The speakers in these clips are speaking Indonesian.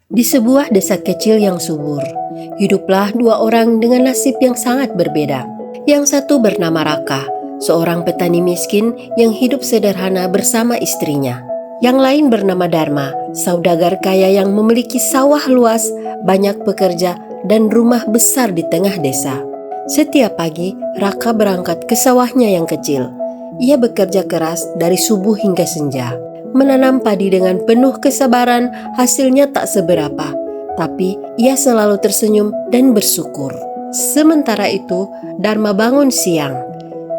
Di sebuah desa kecil yang subur, hiduplah dua orang dengan nasib yang sangat berbeda. Yang satu bernama Raka, seorang petani miskin yang hidup sederhana bersama istrinya. Yang lain bernama Dharma, saudagar kaya yang memiliki sawah luas, banyak pekerja, dan rumah besar di tengah desa. Setiap pagi, Raka berangkat ke sawahnya yang kecil. Ia bekerja keras dari subuh hingga senja. Menanam padi dengan penuh kesabaran, hasilnya tak seberapa, tapi ia selalu tersenyum dan bersyukur. Sementara itu, Dharma bangun siang,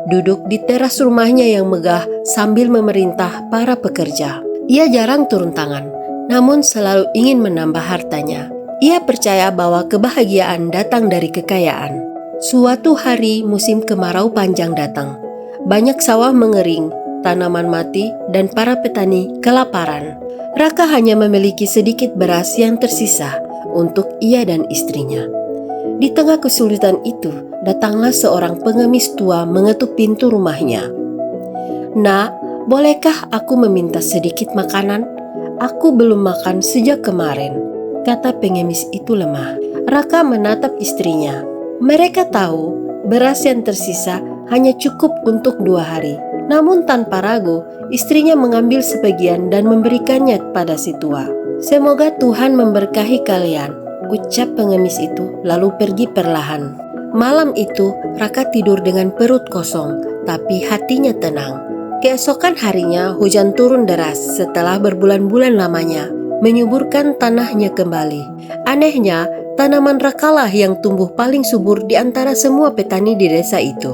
duduk di teras rumahnya yang megah sambil memerintah para pekerja. Ia jarang turun tangan, namun selalu ingin menambah hartanya. Ia percaya bahwa kebahagiaan datang dari kekayaan. Suatu hari musim kemarau panjang datang. Banyak sawah mengering, tanaman mati, dan para petani kelaparan. Raka hanya memiliki sedikit beras yang tersisa untuk ia dan istrinya. Di tengah kesulitan itu, datanglah seorang pengemis tua mengetuk pintu rumahnya. "Nak, bolehkah aku meminta sedikit makanan? Aku belum makan sejak kemarin," kata pengemis itu lemah. Raka menatap istrinya. Mereka tahu beras yang tersisa hanya cukup untuk 2 hari. Namun tanpa ragu, istrinya mengambil sebagian dan memberikannya kepada si tua. "Semoga Tuhan memberkahi kalian," ucap pengemis itu lalu pergi perlahan. Malam itu, Raka tidur dengan perut kosong, tapi hatinya tenang. Keesokan harinya, hujan turun deras setelah berbulan-bulan lamanya, menyuburkan tanahnya kembali. Anehnya, tanaman Rakalah yang tumbuh paling subur di antara semua petani di desa itu.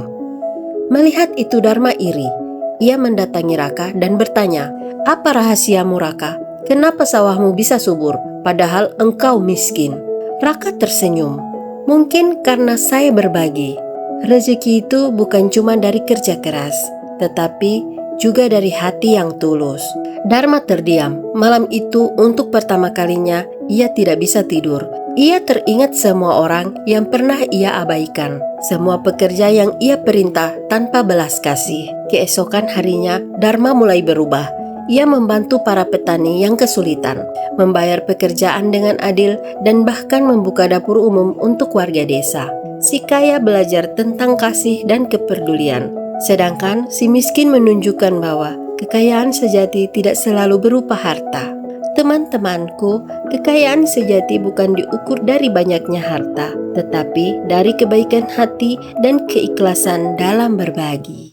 Melihat itu Dharma iri. Ia mendatangi Raka dan bertanya, "Apa rahasiamu, Raka? Kenapa sawahmu bisa subur, padahal engkau miskin?" Raka tersenyum. "Mungkin karena saya berbagi. Rezeki itu bukan cuma dari kerja keras, tetapi juga dari hati yang tulus." Dharma terdiam. Malam itu untuk pertama kalinya ia tidak bisa tidur. Ia teringat semua orang yang pernah ia abaikan, semua pekerja yang ia perintah tanpa belas kasih. Keesokan harinya, Dharma mulai berubah. Ia membantu para petani yang kesulitan, membayar pekerjaan dengan adil, dan bahkan membuka dapur umum untuk warga desa. Si kaya belajar tentang kasih dan kepedulian, sedangkan si miskin menunjukkan bahwa kekayaan sejati tidak selalu berupa harta. Teman-temanku, kekayaan sejati bukan diukur dari banyaknya harta, tetapi dari kebaikan hati dan keikhlasan dalam berbagi.